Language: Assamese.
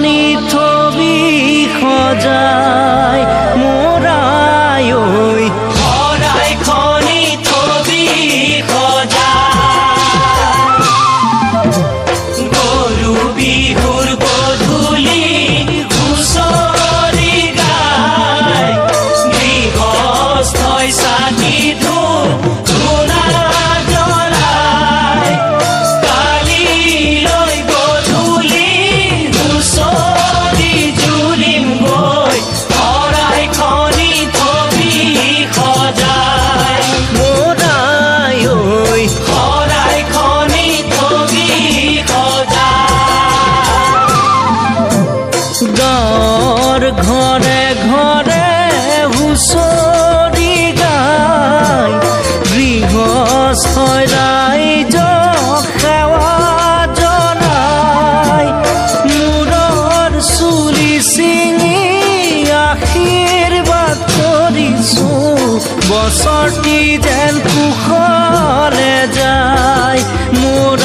খনি থবি সজাই মোৰাই ঐ শৰাই খনি থবি সজাই গৰু বিহুৰ গধূলি হুঁচৰি গাই গৃহস্থই চাকি ধূপ ধূনা জ্বলাই কালিলৈ গধূলি হুঁচৰি জুৰিম গৈ শৰাই খনি থবি সজাই মোৰাই ঐ শৰাই খনি থবি সজাই গাঁৱৰ ঘৰে ঘৰে হুঁচৰি গাই গৃহস্থই ৰাইজক সেৱা জনাই মূৰৰ চুলি ছিঙি আশীৰ্বাদ কৰিছোঁ বছৰটি যেন কুশলে যায় মোৰ